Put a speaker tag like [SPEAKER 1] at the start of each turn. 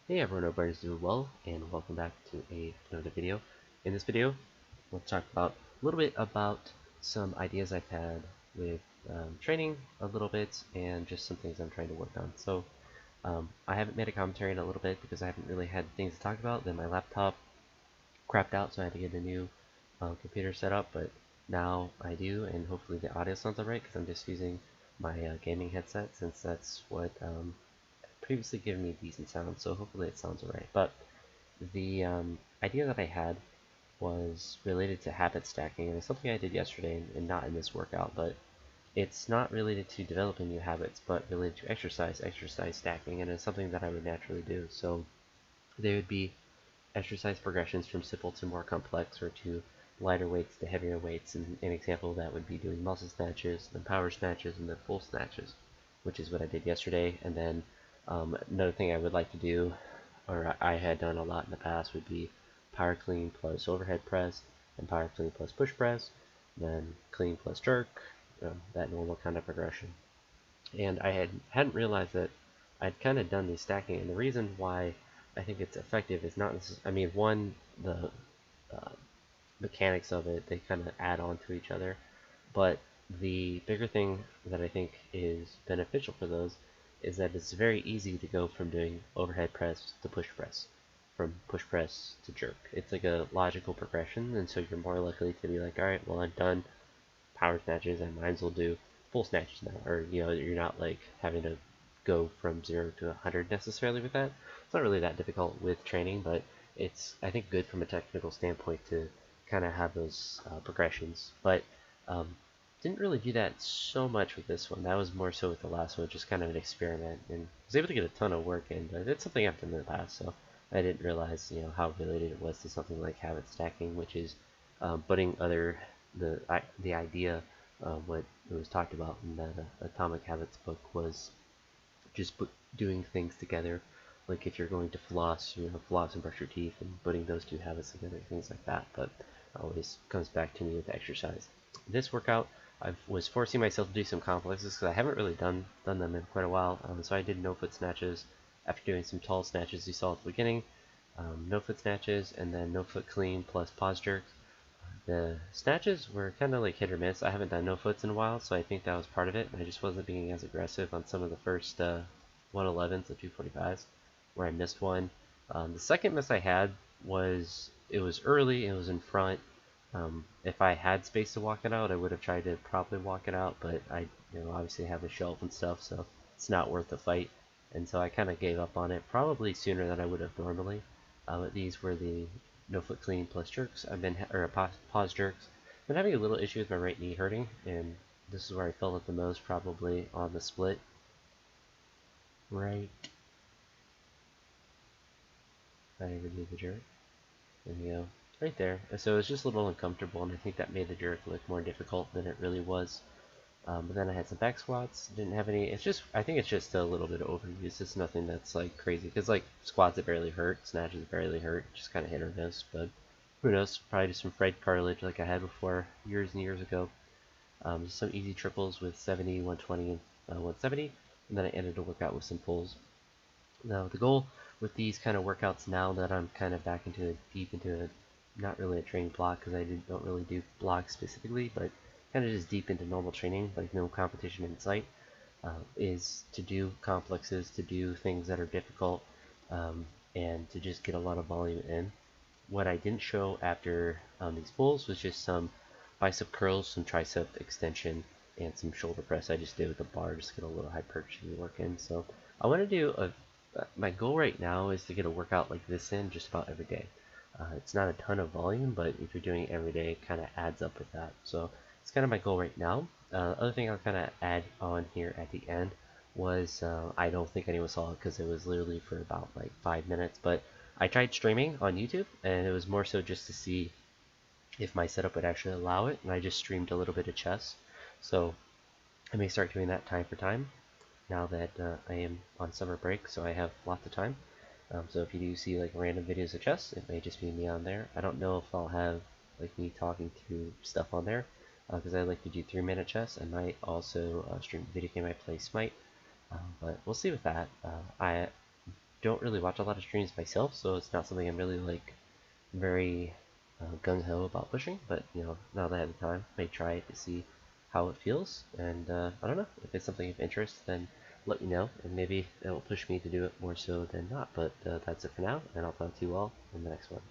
[SPEAKER 1] Hey everyone, hope everyone's doing well, and welcome back to another video. In this video, we'll talk about a little bit about some ideas I've had with training a little bit, and just some things I'm trying to work on. So I haven't made a commentary in a little bit because I haven't really had things to talk about. Then my laptop crapped out, so I had to get a new computer set up, but now I do, and hopefully the audio sounds alright because I'm just using my gaming headset, since that's what previously given me decent sound, so hopefully it sounds alright. But the idea that I had was related to habit stacking, and it's something I did yesterday, and not in this workout, but it's not related to developing new habits, but related to exercise stacking, and it's something that I would naturally do. So there would be exercise progressions from simple to more complex, or to lighter weights to heavier weights, and an example of that would be doing muscle snatches, then power snatches, and then full snatches, which is what I did yesterday. And then another thing I would like to do, or I had done a lot in the past, would be power clean plus overhead press, and power clean plus push press, then clean plus jerk, that normal kind of progression. And I hadn't realized that I'd kind of done these stacking, and the reason why I think it's effective is not necessarily, I mean, one, the uh, mechanics of it, they kind of add on to each other, but the bigger thing that I think is beneficial for those is that it's very easy to go from doing overhead press to push press, from push press to jerk. It's like a logical progression, and so you're more likely to be like, alright, well, I've done power snatches, I might as well do full snatches now. Or, you're not like having to go from 0 to 100 necessarily with that. It's not really that difficult with training, but it's, I think, good from a technical standpoint to kind of have those progressions. But um, didn't really do that so much with this one. That was more so with the last one, just kind of an experiment, and was able to get a ton of work in. But it's something I've done in the past, so I didn't realize how related it was to something like habit stacking, which is putting the idea, what it was talked about in that Atomic Habits book, was just doing things together. Like if you're going to floss, floss and brush your teeth, and putting those two habits together, things like that. But it always comes back to me with exercise. This workout, I was forcing myself to do some complexes because I haven't really done them in quite a while. So I did no foot snatches after doing some tall snatches you saw at the beginning. No foot snatches, and then no foot clean plus pause jerks. The snatches were kind of like hit or miss. I haven't done no foots in a while, so I think that was part of it. I just wasn't being as aggressive on some of the first 111s and 245s, where I missed one. The second miss I had was, it was early, it was in front. If I had space to walk it out, I would have tried to probably walk it out, but I obviously have a shelf and stuff, so it's not worth the fight. And so I kind of gave up on it, probably sooner than I would have normally. These were the no foot clean plus jerks. Or pause jerks. I've been having a little issue with my right knee hurting, and this is where I felt it the most, probably on the split. Right. I never do the jerk. There you go. Right there. So it's just a little uncomfortable, and I think that made the jerk look more difficult than it really was. But then I had some back squats. Didn't have any. It's just, I think it's just a little bit of overuse. It's nothing that's like crazy, because like squats it barely hurt, snatches barely hurt, just kind of hit or miss. But who knows? Probably just some frayed cartilage like I had before, years and years ago. Just some easy triples with 70, 120, and 170, and then I ended the workout with some pulls. Now the goal with these kind of workouts, now that I'm kind of back into deep into it, not really a training block because I don't really do blocks specifically, but kind of just deep into normal training, like no competition in sight, is to do complexes, to do things that are difficult, and to just get a lot of volume in. What I didn't show after these pulls was just some bicep curls, some tricep extension, and some shoulder press I just did with the bar, just to get a little hypertrophy work in. So I want to do my goal right now is to get a workout like this in just about every day. It's not a ton of volume, but if you're doing it every day, it kind of adds up with that. So it's kind of my goal right now. Other thing I'll kind of add on here at the end was, I don't think anyone saw it because it was literally for about like 5 minutes, but I tried streaming on YouTube, and it was more so just to see if my setup would actually allow it, and I just streamed a little bit of chess. So I may start doing that time for time now that I am on summer break, so I have lots of time. So if you do see like random videos of chess, it may just be me on there. I don't know if I'll have like me talking through stuff on there, because I like to do 3-minute chess. I might also stream a video game I play, Smite, but we'll see with that. don't really watch a lot of streams myself, so it's not something I'm really like very gung-ho about pushing, but you know, now that I have the time, I may try it to see how it feels, and I don't know, if it's something of interest, then let me know, and maybe it'll push me to do it more so than not, but that's it for now, and I'll talk to you all in the next one.